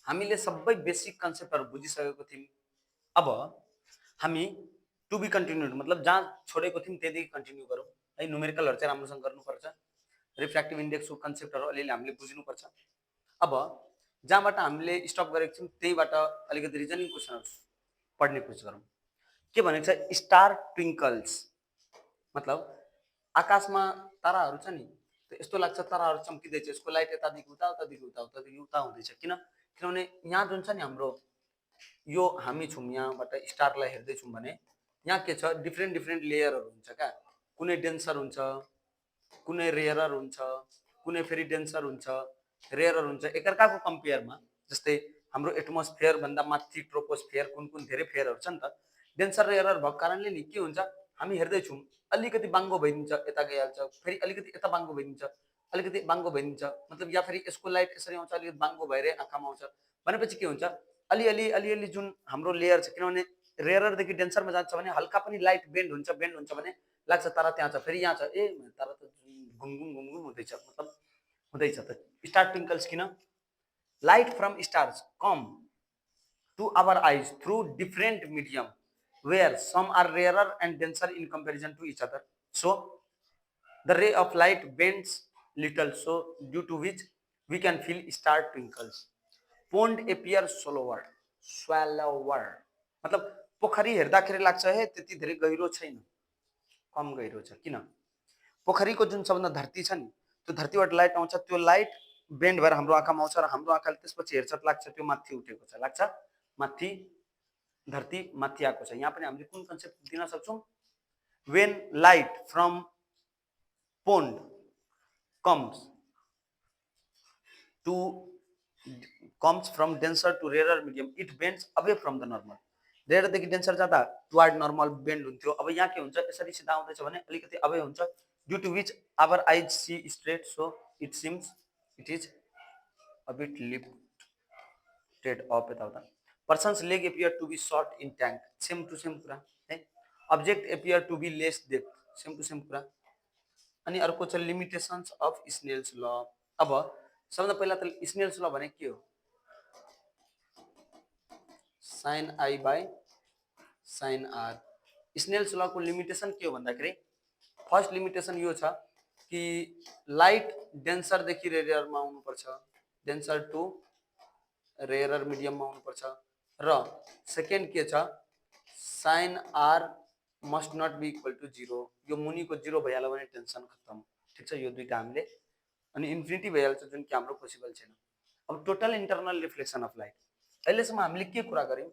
हामीले सबै बेसिक कन्सेप्टहरु बुझिसकेको थियौं। अब हामी टु बी कन्टिन्युड मतलब जहाँ छोडेको थियौं त्यहीँदेखि कन्टिन्यू गरौँ है। न्युमेरिकलहरु चाहिँ राम्रोसँग गर्नुपर्छ। रिफ्र्याक्टिभ इन्डेक्सको कन्सेप्टहरु अलिअलि हामीले बुझ्नुपर्छ। अब जहाँबाट हामीले स्टप गरेको छौं त्यहीबाट अलिकति रिजनिङ क्वेशनहरु पढ्ने कोसिस गरौँ। के भनेको छ स्टार ट्विंकल्स मतलब आकाशमा ताराहरु छ नि, यस्तो लाग्छ ताराहरु चम्किदैछ, यसको लाइट यतादेखि उता उतादेखि उता उतादेखि उता हुँदैछ। किनभने यहाँ जुन छ नि हाम्रो यो हामी छौं यहाँबाट स्टारलाई हेर्दै छौं भने यहाँ के छ डिफ्रेन्ट डिफ्रेन्ट लेयरहरु हुन्छ क्या। कुनै डेन्सर हुन्छ, कुनै रेयरर हुन्छ, कुनै फेरि डेन्सर हुन्छ, रेयरर हुन्छ। एकअर्काको कम्पेयरमा जस्तै हाम्रो एटमोस्फियर भन्दा माथि ट्रोपोस्फियर कुन धेरै फेयरहरु छ नि त। डेन्सर रेयरर भएको कारणले नि के हुन्छ हामी हेर्दै छौं अलिकति बाङ्गो भइदिन्छ यता गइहाल्छ, फेरि अलिकति यता बाङ्गो भइदिन्छ, अलिकति बाङ्गो भइदिन्छ। मतलब या फेरि यसको लाइट यसरी आउँछ अलिकति बाङ्गो भएर आँखामा आउँछ भनेपछि के हुन्छ अलिअलि जुन हाम्रो लेयर छ। किनभने रेयररदेखि डेन्सरमा जान्छ भने हल्का पनि लाइट बेन्ड हुन्छ भने लाग्छ तारा त्यहाँ छ, फेरि यहाँ छ ए तारा त घुमघुम हुँदैछ मतलब हुँदैछ त। स्टार ट्विंकल्स किन light from stars com to our eyes through different medium where some are rarer and denser in comparison to each other. So the ray of light bends little, so due to which we can feel star twinkles. Pond appear swallower मतलब पोखरी हेर्दाखेरि लाग्छ हे त्यति धेरै गहिरो छैन, कम गहिरो छ। किन पोखरीको जुन सबभन्दा धरती छ नि त्यो धरतीबाट लाइट आउँछ, त्यो लाइट बेन्ड भएर हाम्रो आँखामा आउँछ र हाम्रो आँखाले त्यसपछि हेर्छ लाग्छ त्यो माथि उठेको छ, लाग्छ माथि धरती माथि आएको छ। यहाँ पनि हामीले कुन कन्सेप्ट दिन सक्छौं when light from pond comes from denser to rarer medium it bends away from the normal. Rare देखि डेन्सर जाँदा टुवर्ड नर्मल बेन्ड हुन्थ्यो, अब यहाँ के हुन्छ यसरी सिधा आउँदैछ भने अलिकति अवे हुन्छ due to which our eyes see straight, so it seems it is a bit lifted up यताउता। Persons leg appear to be short in tank, same to same कुरा है। Object appear to be less depth, same to same कुरा। अनि अर्को छ limitations of Snell's ल। अब सबभन्दा पहिला त स्नेल्स ल भने के हो sine i by sine r. Snell's ल को लिमिटेसन के हो भन्दाखेरि फर्स्ट लिमिटेसन यो छ कि लाइट डेन्सर देखि रेयरमा आउनुपर्छ, डेन्सर टु रेयर मिडियममा आउनुपर्छ र सेकेन्ड के छ sine r must not be equal to 0। यो मुनिको 0 भइहाल्यो भने टेन्सन खत्तम, ठीक छ। यो दुईटा हामीले अनि इन्फिनिटी भइहाल्छ जुन कि हाम्रो पोसिबल छैन। अब total internal reflection of light अहिलेसम्म हामीले के कुरा गर्यौं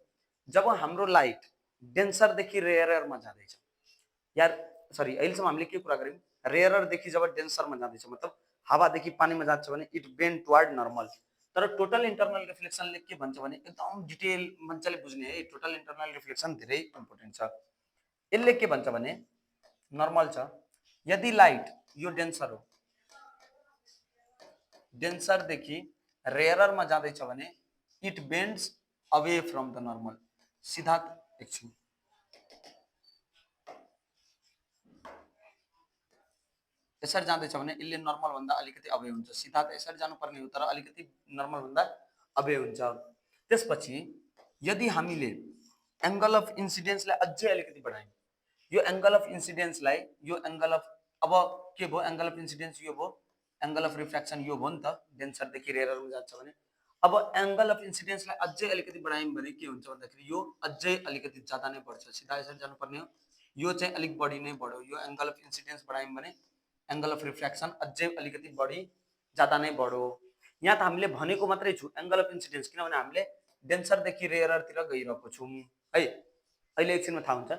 जब हाम्रो लाइट डेन्सरदेखि रेयरमा जाँदैछ यार सरी अहिलेसम्म हामीले के कुरा गर्यौं रेयररदेखि जब डेन्सरमा जाँदैछ मतलब हावादेखि पानीमा जान्छ भने इट बेन्ड टुवर्ड नर्मल। तर टोटल इन्टरनल रिफ्लेक्सनले के भन्छ भने एकदम डिटेल मजाले बुझ्ने है। टोटल इन्टरनल रिफ्लेक्सन धेरै इम्पोर्टेन्ट छ। यसले के भन्छ भने नर्मल छ यदि लाइट यो डेन्सर हो डेन्सरदेखि रेयरमा जाँदैछ भने it bends away from the normal. सिधा एकछिन यसरी जाँदैछ भने यसले नर्मल भन्दा अलिकति अवे हुन्छ, सिधा त यसरी जानुपर्ने हो तर अलिकति नर्मल भन्दा अवे हुन्छ। त्यसपछि यदि हामीले एंगल अफ इन्सिडेन्सलाई अझै अलिकति बढायौं यो एंगल अफ इन्सिडेन्सलाई यो एंगल अफ अब के भयो एंगल अफ इन्सिडेन्स यो भयो, एंगल अफ रिफ्र्याक्सन यो भयो नि त डेन्सरदेखि रेयरमा जान्छ भने। अब एंगल अफ इन्सिडेन्सलाई अझै अलिकति बढायौं भने के हुन्छ भन्दाखेरि यो अझै अलिकति ज्यादा नै बढ्छ, सिधा यसरी जानुपर्ने हो यो चाहिँ अलिक बढी नै बढ्यो। यो एंगल अफ इन्सिडेन्स बढायौं भने एंगल अफ रिफ्र्याक्सन अझै अलिकति बढी ज्यादा नै बढ्यो। यहाँ त हामीले भनेको मात्रै छु एंगल अफ इन्सिडेन्स किनभने हामीले डेन्सरदेखि रेयरतिर गइरहेको छौं है। अहिले एकछिनमा थाहा हुन्छ।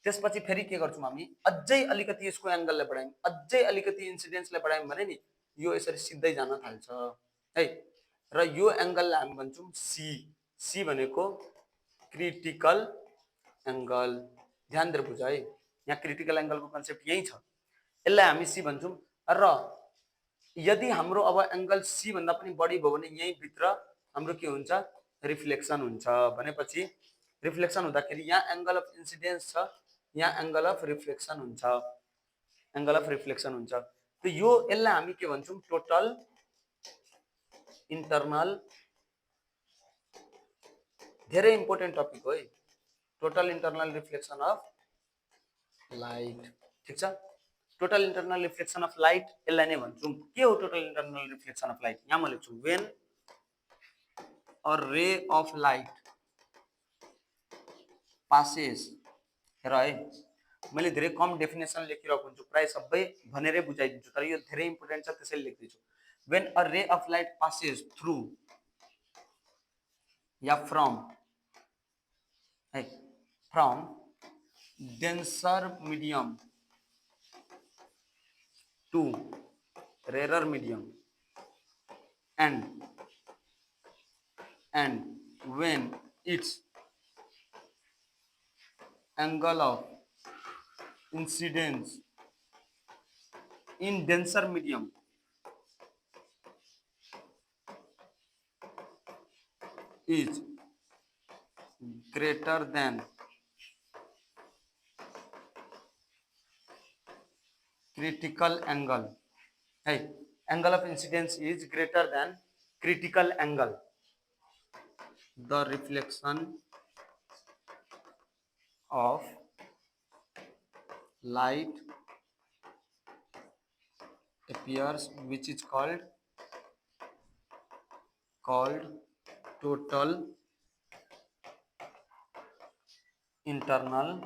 त्यसपछि फेरि के गर्छौं हामी अझै अलिकति यसको एंगललाई बढायौं अझै अलिकति इन्सिडेन्सलाई बढायौं भने नि यो यसरी सिधै जान थाल्छ है। र यो एंगललाई हामी भन्छौं सी। सी भनेको क्रिटिकल एंगल। ध्यान दिएर बुझ है यहाँ क्रिटिकल एंगलको कन्सेप्ट यही छ। यसलाई हामी सी भन्छौं र यदि हाम्रो अब एंगल सी भन्दा पनि बढी भयो भने यही भित्र हाम्रो के हुन्छ रिफ्लेक्सन हुन्छ। भनेपछि रिफ्लेक्सन हुँदाखेरि यहाँ एंगल अफ इन्सिडेन्स छ यहाँ एंगल अफ रिफ्लेक्सन हुन्छ, एंगल अफ रिफ्लेक्सन हुन्छ। त यो यसलाई हामी के भन्छौं टोटल इन्टरनल धेरै इम्पोर्टेन्ट टपिक हो है, total internal reflection of light. ठिक छ, total internal reflection of light यसलाई नै भन्छौँ। के हो total internal reflection of light? यहाँ म लेख्छु वेन अ रे अफ लाइट पासेस। हेर है, मैले धेरै कम डेफिनेसन लेखिरहेको हुन्छु, प्राय सबै भनेरै बुझाइदिन्छु, तर यो धेरै इम्पोर्टेन्ट छ त्यसैले लेख्दैछु। वेन अ रे of light passes through yeah from है, from denser medium to rarer medium and when its angle of incidence in denser medium is greater than critical angle, hey, angle of incidence is greater than critical angle, the reflection of light appears, which is called total internal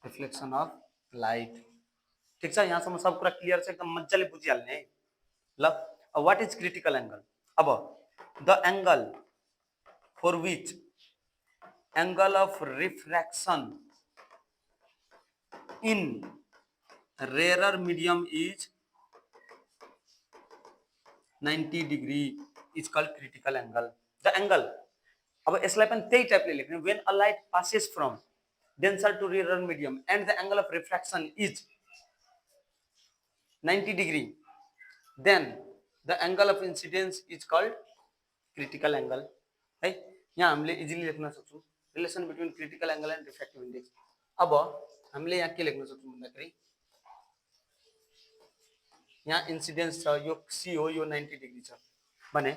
reflection of light. ठिक छ, यहाँसम्म सब कुरा clear छ, एकदम मजाले बुझिहाल्ने है। ल, व्हाट इज क्रिटिकल एंगल? अब the angle for which angle of refraction in rare medium is 90 degree is called critical angle. The angle, अब यसलाई पनि त्यही टाइपले लेख्ने, when a light passes from denser to rarer medium and the angle of refraction is 90 degree, then the angle of incidence is called critical angle है। यहाँ हामीले easily लेख्न सक्छौँ relation between critical angle and refractive index. अब हामीले यहाँ के लेख्न सक्छौँ भन्दाखेरि यहाँ इन्सिडेन्स छ, यो सी हो, यो 90 डिग्री छ भने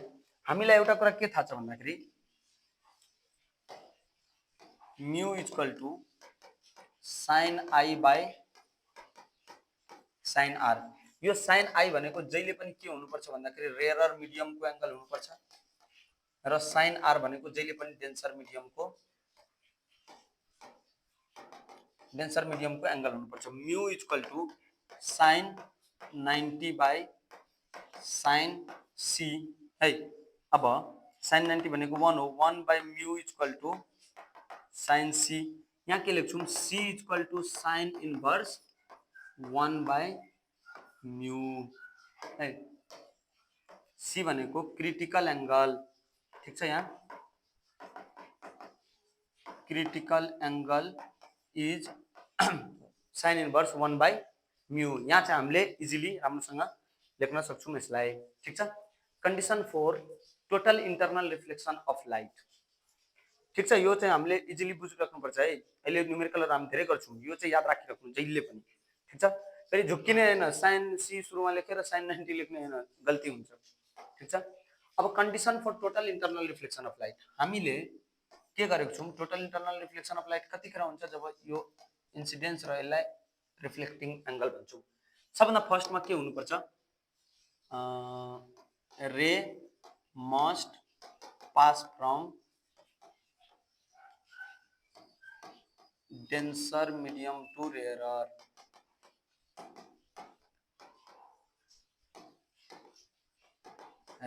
हामीलाई एउटा कुरा के थाहा छ भन्दाखेरि mu equal to sine i by sine r. यो साइन आई भनेको जहिले पनि के हुनुपर्छ भन्दाखेरि रेयर मिडियमको एंगल हुनुपर्छ र साइन आर भनेको जहिले पनि डेन्सर मिडियमको एंगल हुनुपर्छ। Mu equal to sine 90 by sine C है। अब साइन 90 भनेको 1 हो, 1 by mu equal to sine C. यहाँ के लेख्छौँ C equal to sine inverse 1 by mu है। सी भनेको क्रिटिकल एंगल। ठीक छ, यहाँ critical angle is sine inverse 1 by mu. यहाँ चाहिँ हामीले इजिली राम्रोसँग लेख्न सक्छौँ यसलाई। ठीक छ, condition for total internal reflection of light. ठीक छ, यो चाहिँ हामीले इजिली बुझिराख्नुपर्छ है। अहिले न्युमेरिकलहरु हामी धेरै गर्छौँ, यो चाहिँ याद राखिराख्नु जहिले पनि। ठीक छ, फेरि झुक्किने हैन, साइन सी सुरुमा लेखेर साइन 90 लेख्ने हैन, गल्ती हुन्छ। ठीक छ, अब condition for total internal reflection of light हामीले के गरेको छौँ, total internal reflection of light कतिखेर हुन्छ जब यो इन्सिडेन्स र यसलाई रिफ्लेक्टिङ एंगल भन्छौँ। सबभन्दा फर्स्टमा के हुनुपर्छ, ray must pass from denser medium to rarer।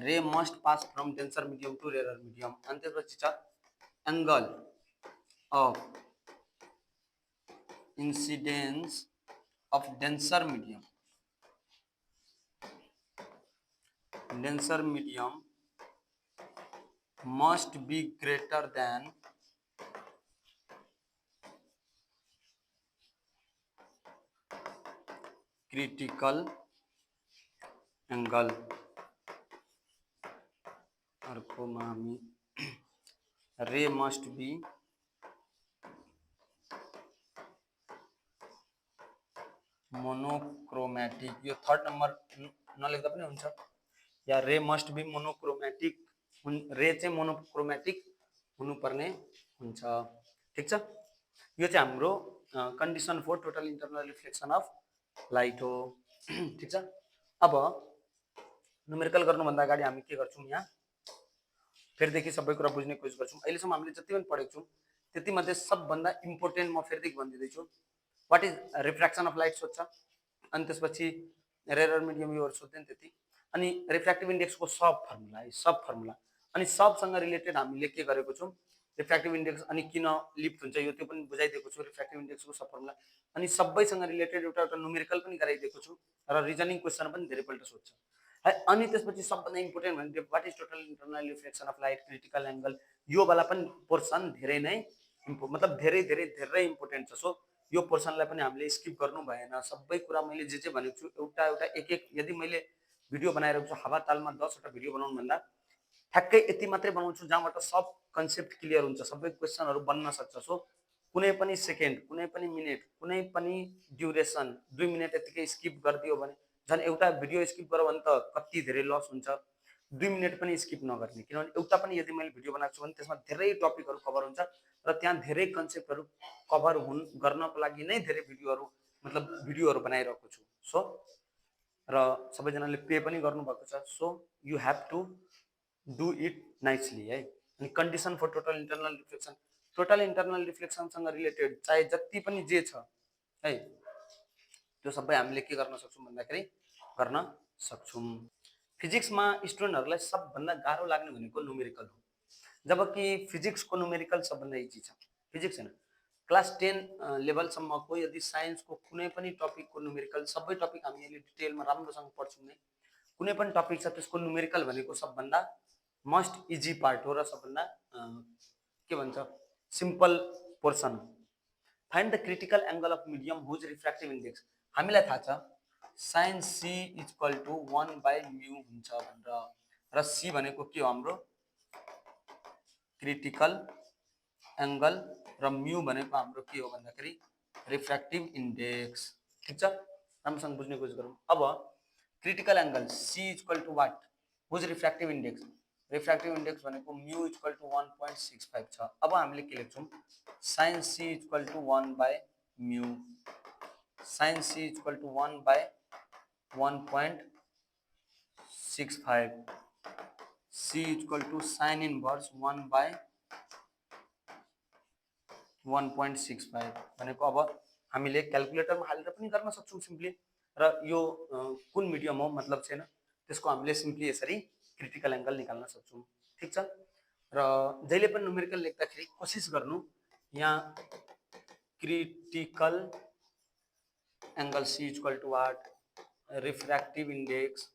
Ray must pass from denser medium to rarer medium। अनि त्यसपछि छ angle of incidence of denser medium must be greater than critical angle। अर्कोमा हामी रे मस्ट बी मोनोक्रोमेटिक। यो third number नलेख्दा पनि हुन्छ, या ray must be monochromatic, रे चाहिँ मोनोक्रोमेटिक हुनुपर्ने हुन्छ। ठिक छ, यो चाहिँ हाम्रो condition for total internal reflection of light हो। ठिक छ, अब न्युमेरिकल गर्नुभन्दा अगाडि हामी के गर्छौँ, यहाँ फेरिदेखि सबै कुरा बुझ्ने कोसिस गर्छौँ। अहिलेसम्म हामीले जति पनि पढेको छौँ त्यति मध्ये सबभन्दा इम्पोर्टेन्ट म फेरिदेखि भनिदिँदैछु, what is refraction of light सोध्छ, अनि त्यसपछि रेयर मिडियम योहरू सोध्दैन त्यति, अनि रिफ्र्याक्टिभ इन्डेक्सको सब फर्मुला है, सब फर्मुला, अनि सबसँग रिलेटेड हामीले के गरेको छौँ, रिफ्र्याक्टिभ इन्डेक्स अनि किन लिफ्ट हुन्छ यो त्यो पनि बुझाइदिएको छु, रिफ्र्याक्टिभ इन्डेक्सको सब फर्मुला, अनि सबैसँग रिलेटेड एउटा एउटा न्युमेरिकल पनि गराइदिएको छु र रिजनिङ क्वेसन पनि धेरैपल्ट सोध्छ है। अनि त्यसपछि सबभन्दा इम्पोर्टेन्ट भनेको what is total internal reflection of light, critical angle, यो वाला पनि पोर्सन धेरै नै मतलब धेरै धेरै धेरै इम्पोर्टेन्ट छ। सो यो पोर्सनलाई पनि हामीले स्किप गर्नु भएन। सबै कुरा मैले जे भनेको छु एउटा एउटा एक एक, यदि मैले भिडियो बनाइरहेको छु हावा तालमा 10वटा भिडियो बनाउनु भन्दा ठ्याक्कै यति मात्रै बनाउँछु जहाँबाट सब कन्सेप्ट क्लियर हुन्छ, सबै क्वेसनहरू बन्न सक्छ। सो कुनै पनि सेकेन्ड, कुनै पनि मिनेट, कुनै पनि ड्युरेसन 2 मिनट यतिकै स्किप गरिदियो भने, झन् एउटा भिडियो स्किप गऱ्यो भने त कति धेरै लस हुन्छ। 2 मिनट पनि स्किप नगर्ने, किनभने एउटा पनि यदि मैले भिडियो बनाएको छु भने त्यसमा धेरै टपिकहरू कभर हुन्छ र त्यहाँ धेरै कन्सेप्टहरू कभर गर्नको लागि नै धेरै भिडियोहरू मतलब भिडियोहरू बनाइरहेको छु। सो र सबैजनाले पे पनि गर्नुभएको छ, so you have to do it nicely है। अनि condition for total internal reflection, total internal रिफ्लेक्सनसँग रिलेटेड चाहे जति पनि जे छ है त्यो सबै हामीले के गर्न सक्छौँ भन्दाखेरि गर्न सक्छौँ। फिजिक्समा स्टुडेन्टहरूलाई सबभन्दा गाह्रो लाग्ने भनेको न्युमेरिकल हो, जबकि फिजिक्सको न्युमेरिकल सबभन्दा इजी छ। फिजिक्स हैन, क्लास 10 लेभलसम्मको यदि साइन्सको कुनै पनि टपिकको न्युमेरिकल, सबै टपिक हामी अहिले डिटेलमा राम्रोसँग पढ्छौँ नै, कुनै पनि टपिक छ त्यसको न्युमेरिकल भनेको सबभन्दा मस्ट इजी पार्ट हो र सबभन्दा के भन्छ simple portion. Find the critical angle of medium whose refractive index, हामीलाई थाहा छ साइन सी इक्वल टु 1/μ हुन्छ भनेर, र सी भनेको के हो हाम्रो क्रिटिकल एङ्गल र म्यू भनेको हाम्रो के हो भन्दाखेरि रिफ्र्याक्टिभ इन्डेक्स। ठिक छ, राम्रोसँग बुझ्ने कोसिस गरौँ। अब critical angle C equal to what, whose refractive index, refractive index भनेको म्यू इक्वल टु 1.65 छ। अब हामीले के लेख्छौँ, sine c equal to 1/μ, sine c equal to 1/1.65, c equal to sine inverse 1/1.65 भनेको अब हामीले क्यालकुलेटरमा हालेर पनि गर्न सक्छौँ सिम्पली, र यो कुन मिडियम हो मतलब छैन, त्यसको हामीले सिम्पली यसरी क्रिटिकल एङ्गल निकाल्न सक्छौँ। ठिक छ, र जहिले पनि न्युमेरिकल लेख्दाखेरि कोसिस गर्नु यहाँ critical angle C equal to what, refractive index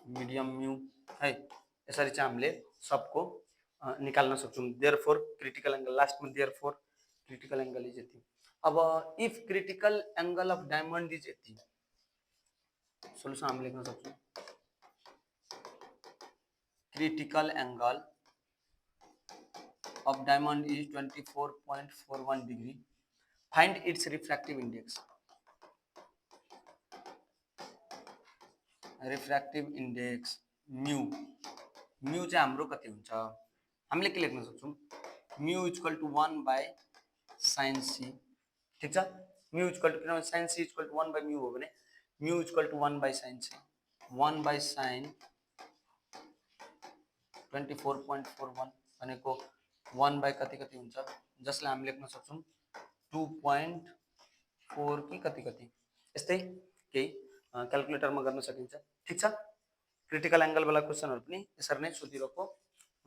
medium mu है, यसरी चाहिँ हामीले सबको निकाल्न सक्छौँ। देयरफोर क्रिटिकल एङ्गल, लास्टमा देयरफोर क्रिटिकल एङ्गल इज यति। अब if critical angle of diamond is यति, सोल्युसन हामी लेख्न सक्छौँ critical angle of diamond is 24.41 degree, find its refractive index, refractive index mu, mu चाहिँ हाम्रो कति हुन्छ, हामीले के लेख्न सक्छौँ mu equal to 1/sin c। ठिक छ, mu इक्वल टु, किनभने sin c इक्वल टु 1/μ हो भने mu equal to 1/sin c, 1/sin 24.41 भनेको 1 कति कति हुन्छ, जसलाई हामी लेख्न सक्छौँ 2.4 कि कति कति, यस्तै केही क्यालकुलेटरमा गर्न सकिन्छ। ठिक छ, क्रिटिकल एङ्गल वाला क्वेसनहरू पनि यसरी नै सोधिरहेको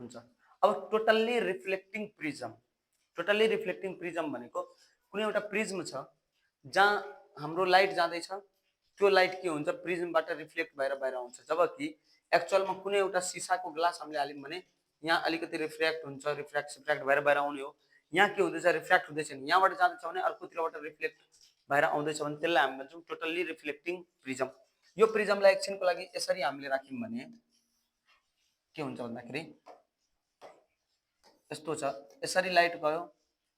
हुन्छ। अब totally reflecting prism, totally reflecting prism भनेको कुनै एउटा प्रिज्म छ जहाँ हाम्रो लाइट जाँदैछ, त्यो लाइट के हुन्छ प्रिज्मबाट रिफ्लेक्ट भएर बाहिर आउँछ, जबकि एक्चुअलमा कुनै एउटा सिसाको ग्लास हामीले हाल्यौँ भने यहाँ अलिकति रिफ्र्याक्ट हुन्छ, रिफ्र्याक्ट भएर बाहिर आउने हो। यहाँ के हुँदैछ, रिफ्र्याक्ट हुँदैछ नि, यहाँबाट जाँदैछ भने अर्कोतिरबाट रिफ्लेक्ट भएर आउँदैछ भने त्यसलाई हामी भन्छौँ टोटल्ली रिफ्लेक्टिङ प्रिजम। यो प्रिजमलाई एकछिनको लागि यसरी हामीले राख्यौँ भने के हुन्छ भन्दाखेरि यस्तो छ, यसरी लाइट गयो,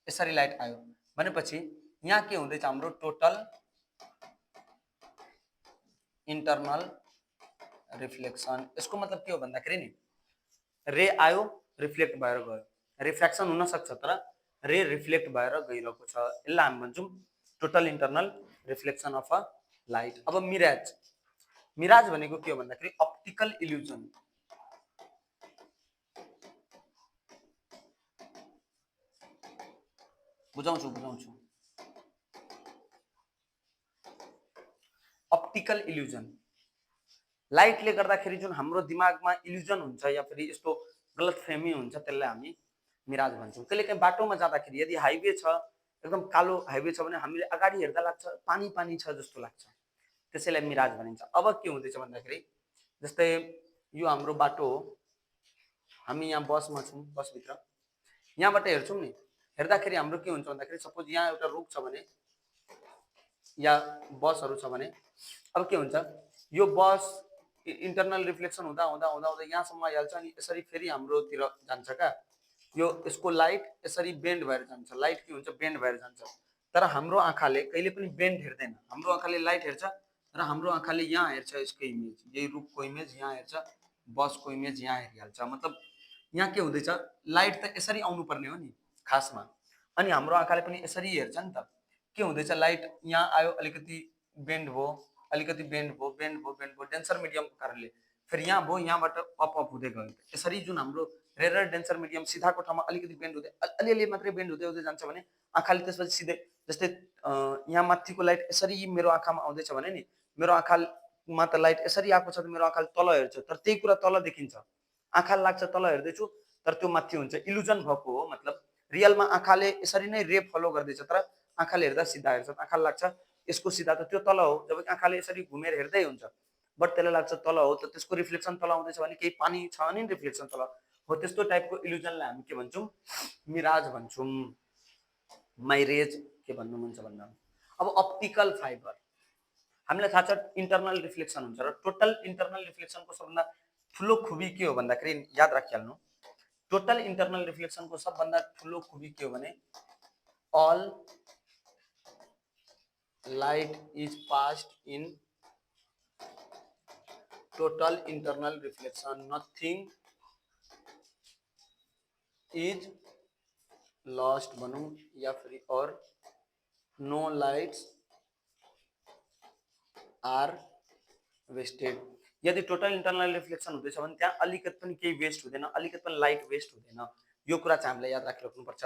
यसरी लाइट आयो भनेपछि यहाँ के हुँदैछ हाम्रो टोटल इन्टरनल रिफ्लेक्सन। यसको मतलब के हो भन्दाखेरि नि रे आयो रिफ्लेक्ट भएर गयो, रिफ्र्याक्सन हुन सक्छ तर रे रिफ्लेक्ट भएर गइरहेको छ, यसलाई हामी भन्छौँ total internal reflection of a light. अब मिराज, मिराज भनेको के हो भन्दाखेरि अप्टिकल इल्युजन। बुझाउँछु अप्टिकल इल्युजन लाइटले गर्दाखेरि जुन हाम्रो दिमागमा इल्युजन हुन्छ या फेरि यस्तो गलतफहमी हुन्छ त्यसलाई हामी मिराज भन्छौँ। कहिलेकाहीँ बाटोमा जाँदाखेरि यदि हाइवे छ, एकदम कालो हाइवे छ भने हामीले अगाडि हेर्दा लाग्छ पानी पानी छ जस्तो लाग्छ, त्यसैलाई मिराज भनिन्छ। अब के हुँदैछ भन्दाखेरि जस्तै यो हाम्रो बाटो हो, हामी यहाँ बसमा छौँ, बसभित्र यहाँबाट हेर्छौँ नि, हेर्दाखेरि हाम्रो के हुन्छ भन्दाखेरि सपोज यहाँ एउटा रुख छ भने या बसहरू छ भने अब के हुन्छ, यो बस इन्टरनल रिफ्लेक्सन हुँदा हुँदा हुँदा हुँदा यहाँसम्म आइहाल्छ अनि यसरी फेरि हाम्रोतिर जान्छ क्या, यो यसको लाइट यसरी बेन्ड भएर जान्छ, लाइट के हुन्छ बेन्ड भएर जान्छ। तर हाम्रो आँखाले कहिले पनि बेन्ड हेर्दैन, हाम्रो आँखाले लाइट हेर्छ र हाम्रो आँखाले यहाँ हेर्छ यसको इमेज, यही रुखको इमेज यहाँ हेर्छ, बसको इमेज यहाँ हेरिहाल्छ। मतलब यहाँ के हुँदैछ, लाइट त यसरी आउनुपर्ने हो नि खासमा, अनि हाम्रो आँखाले पनि यसरी हेर्छ नि त। के हुँदैछ, लाइट यहाँ आयो अलिकति बेन्ड भयो, अलिकति बेन्ड भयो, बेन्ड भयो, बेन्ड भयो, डेन्सर मिडियमको कारणले फेरि यहाँ भयो, यहाँबाट अप अप हुँदै गयो। यसरी जुन हाम्रो रेयर डेन्सर मिडियम सिधाको ठाउँमा अलिकति बेन्ड हुँदै अलिअलि मात्रै बेन्ड हुँदै हुँदै जान्छ भने आँखाले त्यसपछि सिधै जस्तै यहाँ माथिको लाइट यसरी मेरो आँखामा आउँदैछ भने नि मेरो आँखामा त लाइट यसरी आएको छ त मेरो आँखाले तल हेर्छ, तर त्यही कुरा तल देखिन्छ, आँखाले लाग्छ तल हेर्दैछु तर त्यो माथि हुन्छ, इल्युजन भएको हो। मतलब रियलमा आँखाले यसरी नै रे फलो गर्दैछ तर आँखाले हेर्दा सिधा हेर्छ, आँखाले लाग्छ यसको सिधा त त्यो तल हो, जब आँखाले यसरी घुमेर हेर्दै हुन्छ बट त्यसलाई लाग्छ तल हो, त त्यसको रिफ्लेक्सन तल आउँदैछ भने केही पानी छ भने रिफ्लेक्सन तल हो। त्यस्तो टाइपको इल्युजनलाई हामी के भन्छौँ, मिराज भन्छौँ, माइरेज के भन्नु मन छ भन्दा। अब अप्टिकल फाइबर हामीलाई थाहा छ इन्टरनल रिफ्लेक्सन हुन्छ र टोटल इन्टरनल रिफ्लेक्सनको सबभन्दा ठुलो खुबी के हो भन्दाखेरि याद राखिहाल्नु, टोटल इन्टरनल रिफ्लेक्सनको सबभन्दा ठुलो खुबी के हो भने all light is passed in total internal reflection, nothing is lost भनौं या फिर और no lights are wasted। यदि टोटल इन्टरनल रिफ्लेक्सन हुँदैछ भने त्यहाँ अलिकति पनि केही वेस्ट हुँदैन, अलिकति पनि लाइट वेस्ट हुँदैन, यो कुरा चाहिँ हामीले याद राखिराख्नुपर्छ।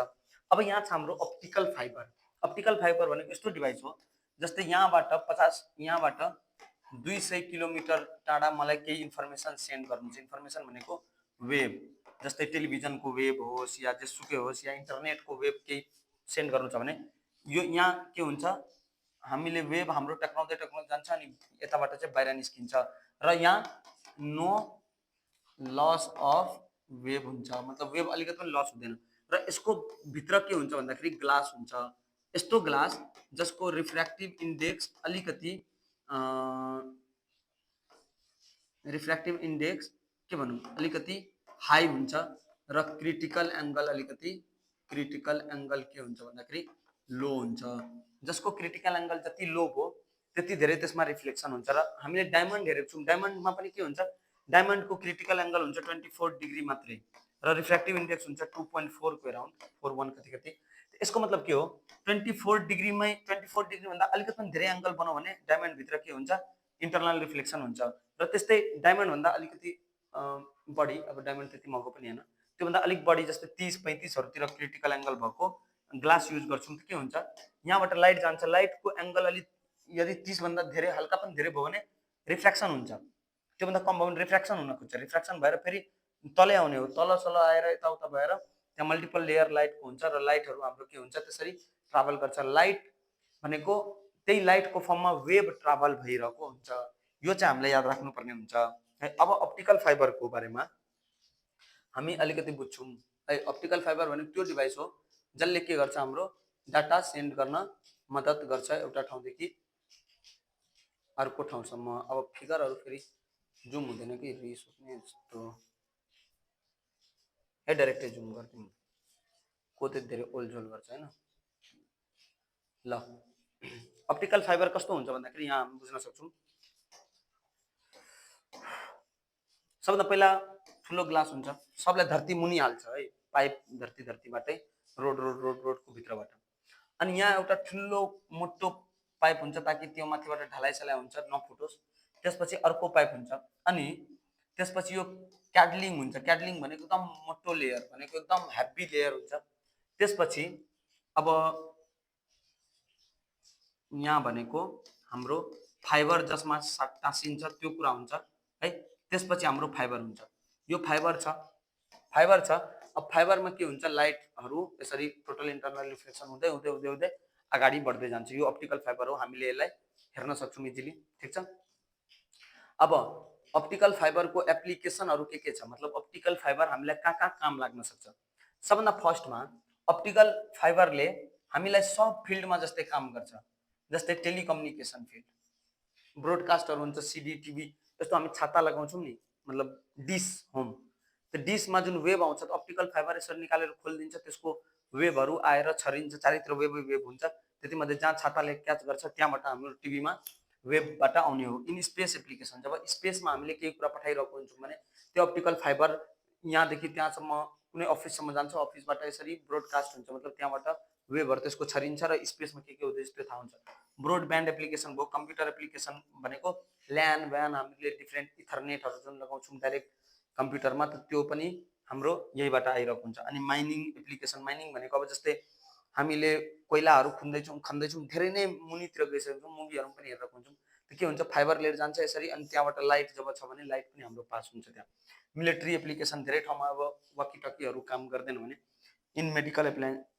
अब यहाँ छ हाम्रो अप्टिकल फाइबर। अप्टिकल फाइबर भनेको यस्तो डिभाइस हो जस्तै यहाँबाट 50 यहाँबाट 200 किलोमिटर टाढा मलाई केही इन्फर्मेसन सेन्ड गर्नु छ, इन्फर्मेसन भनेको वेब, जस्तै टेलिभिजनको वेब होस् या जेसुकै होस् या इन्टरनेटको वेब केही सेन्ड गर्नु छ भने यो यहाँ के हुन्छ, हामीले वेब हाम्रो टक्राउँदै टक्राउँदै जान्छ अनि यताबाट चाहिँ बाहिर निस्किन्छ र यहाँ नो लस अफ वेब हुन्छ, मतलब वेब अलिकति पनि लस हुँदैन। र यसको भित्र के हुन्छ भन्दाखेरि ग्लास हुन्छ, यस्तो ग्लास जसको रिफ्र्याक्टिभ इन्डेक्स अलिकति रिफ्र्याक्टिभ इन्डेक्स के भनौँ अलिकति हाई हुन्छ र क्रिटिकल एङ्गल अलिकति क्रिटिकल एङ्गल के हुन्छ भन्दाखेरि लो हुन्छ, जसको क्रिटिकल एङ्गल जति लो हो त्यति धेरै त्यसमा रिफ्लेक्सन हुन्छ। र हामीले डायमन्ड हेरेको छौँ, डायमन्डमा पनि के हुन्छ, डायमन्डको क्रिटिकल एङ्गल हुन्छ 24 डिग्री मात्रै र रिफ्र्याक्टिभ इन्डेक्स हुन्छ 2.4 को अराउन्ड 41 कति कति। यसको मतलब के हो, 24 डिग्रीमै 24 डिग्रीभन्दा अलिकति पनि धेरै एङ्गल बनाऊ भने डायमन्डभित्र के हुन्छ, इन्टरनल रिफ्लेक्सन हुन्छ। र त्यस्तै डायमन्डभन्दा अलिकति बढी, अब डायमन्ड त्यति महँगो पनि होइन, त्योभन्दा अलिक बढी जस्तै 30-35हरूतिर क्रिटिकल एङ्गल भएको ग्लास युज गर्छौँ त के हुन्छ, यहाँबाट लाइट जान्छ, लाइटको एङ्गल अलिक यदि 30 भन्दा धेरै हल्का पनि धेरै भयो भने रिफ्र्याक्सन हुन्छ, त्योभन्दा कम भयो भने रिफ्र्याक्सन हुन खोज्छ, रिफ्र्याक्सन भएर फेरि तलै आउने हो, तल सल आएर यताउता भएर त्यहाँ मल्टिपल लेयर लाइटको हुन्छ र लाइटहरू हाम्रो के हुन्छ त्यसरी ट्राभल गर्छ। लाइट भनेको त्यही लाइटको फर्ममा वेब ट्राभल भइरहेको हुन्छ, यो चाहिँ हामीले याद राख्नुपर्ने हुन्छ। अब अप्टिकल फाइबरको बारेमा हामी अलिकति बुझ्छौँ है। अप्टिकल फाइबर भनेको त्यो डिभाइस हो जसले के गर्छ, हाम्रो डाटा सेन्ड गर्न मद्दत गर्छ एउटा ठाउँदेखि अर्को ठाउँसम्म। अब फिगरहरू फेरि जुम हुँदैन कि रिस उठ्ने जस्तो है, डाइरेक्टै जुम गरिदिउँ, को त्यति धेरै ओलझोल गर्छ होइन। ल अप्टिकल फाइबर कस्तो हुन्छ भन्दाखेरि यहाँ हामी बुझ्न सक्छौँ। सबभन्दा पहिला ठुलो ग्लास हुन्छ, सबलाई धरती मुनि हाल्छ है, पाइप धरतीबाटै रोडको भित्रबाट। अनि यहाँ एउटा ठुलो मोटो पाइप हुन्छ ताकि त्यो माथिबाट ढलाइसलाइ हुन्छ नफुटोस्। त्यसपछि अर्को पाइप हुन्छ अनि त्यसपछि यो क्याडलिङ हुन्छ। क्याडलिङ भनेको एकदम मोटो लेयर, भनेको एकदम हेभी लेयर हुन्छ। त्यसपछि अब यहाँ भनेको हाम्रो फाइबर जसमा टाँसिन्छ त्यो कुरा हुन्छ है। त्यसपछि हाम्रो फाइबर हुन्छ। यो फाइबर छ। अब फाइबरमा के हुन्छ, लाइटहरू यसरी टोटल इन्टरनल रिफ्लेक्सन हुँदै हुँदै हुँदै हुँदै अगाडि बढ्दै जान्छ। यो अप्टिकल फाइबर हो, हामीले यसलाई हेर्न सक्छौँ इजिली। ठिक छ। अब अप्टिकल फाइबरको एप्लिकेसनहरू के छ, मतलब अप्टिकल फाइबर हामीलाई कहाँ काम लाग्न सक्छ। सबभन्दा फर्स्टमा अप्टिकल फाइबरले हामीलाई सब फिल्डमा जस्तै काम गर्छ, जस्तै टेलिकम्युनिकेसन फिल्ड, ब्रोडकास्टहरू हुन्छ, सिडी टिभी। यस्तो हामी छाता लगाउँछौँ नि, मतलब डिस होम, त्यो डिसमा जुन वेभ आउँछ त अप्टिकल फाइबर यसरी निकालेर खोलिदिन्छ, त्यसको वेभहरू आएर छरिन्छ, चारैतिर वेभ हुन्छ। त्यतिमध्ये जहाँ छाताले क्याच गर्छ त्यहाँबाट हाम्रो टिभीमा वेबबाट आउने हो। इन स्पेस एप्लिकेसन, जब स्पेसमा हामीले केही कुरा पठाइरहेको हुन्छौँ भने त्यो अप्टिकल फाइबर यहाँदेखि त्यहाँसम्म कुनै अफिससम्म जान्छ, अफिसबाट यसरी ब्रोडकास्ट हुन्छ, मतलब त्यहाँबाट वेभहरू त्यसको छरिन्छ र स्पेसमा के हुँदैछ त्यो थाहा हुन्छ। ब्रोडब्यान्ड एप्लिकेसन भयो। कम्प्युटर एप्लिकेसन भनेको ल्यान व्यान, हामीले डिफ्रेन्ट इथरनेटहरू जुन लगाउँछौँ डाइरेक्ट कम्प्युटरमा, त त्यो पनि हाम्रो यहीबाट आइरहेको हुन्छ। अनि माइनिङ एप्लिकेसन, माइनिङ भनेको अब जस्तै हामीले कोइलाहरू खन्दैछौँ, धेरै नै मुनितिर गइसकेको छौँ, मुभीहरू पनि हेरेर हुन्छौँ। त्यो के हुन्छ, फाइबर लिएर जान्छ यसरी, अनि त्यहाँबाट लाइट जब छ भने लाइट पनि हाम्रो पास हुन्छ त्यहाँ। मिलिट्री एप्लिकेसन, धेरै ठाउँमा अब वकिटकीहरू काम गर्दैन भने। इन मेडिकल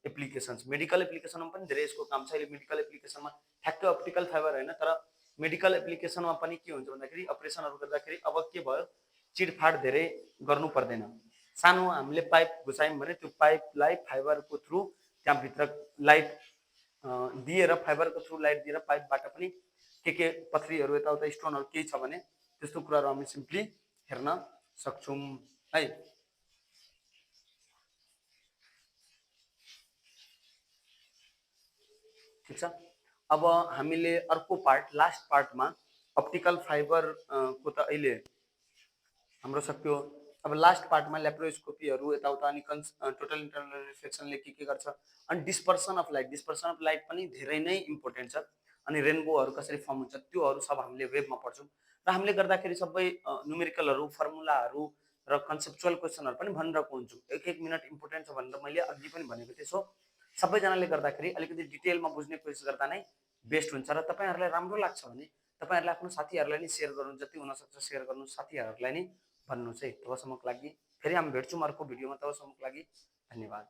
एप्लिकेसन्स, मेडिकल एप्लिकेसनमा पनि धेरै यसको काम छ। अहिले मेडिकल एप्लिकेसनमा ठ्याक्कै अप्टिकल फाइबर होइन, तर मेडिकल एप्लिकेसनमा पनि के हुन्छ भन्दाखेरि अपरेसनहरू गर्दाखेरि अब के भयो, चिडफाड धेरै गर्नु पर्दैन। सानो हामीले पाइप घुसायौँ भने त्यो पाइपलाई फाइबरको थ्रु त्यहाँभित्र लाइट दिएर, फाइबरको थ्रु लाइट दिएर पाइपबाट पनि के पथरीहरू यताउता स्टोनहरू केही छ भने त्यस्तो कुराहरू हामी सिम्पली हेर्न सक्छौँ है। ठिक छ। अब हामीले अर्को पार्ट, लास्ट पार्टमा अप्टिकल फाइबर को त अहिले हाम्रो सक्यो। अब लास्ट पार्टमा ल्याप्रोस्कोपीहरू यताउता अनि टोटल इन्टरनल रिफ्लेक्सनले के गर्छ, अनि डिस्पर्सन अफ लाइट पनि धेरै नै इम्पोर्टेन्ट छ। अनि रेनबोहरू कसरी फर्म हुन्छ त्योहरू सब हामीले वेबमा पढ्छौँ। र हामीले गर्दाखेरि सबै न्युमेरिकलहरू, फर्मुलाहरू र कन्सेप्चुअल क्वेसनहरू पनि भनिरहेको हुन्छौँ। एक एक मिनट इम्पोर्टेन्ट छ भनेर मैले अघि पनि भनेको थिएँ। सो सबैजनाले गर्दाखेरि अलिकति डिटेलमा बुझ्ने कोसिस गर्दा नै बेस्ट हुन्छ। र तपाईँहरूलाई राम्रो लाग्छ भने तपाईँहरूले आफ्नो साथीहरूलाई नि सेयर गर्नु, जति हुनसक्छ सेयर गर्नु, साथीहरूलाई नि भन्नुहोस् है। तबसम्मको लागि फेरि हामी भेट्छौँ अर्को भिडियोमा। तबसम्मको लागि धन्यवाद।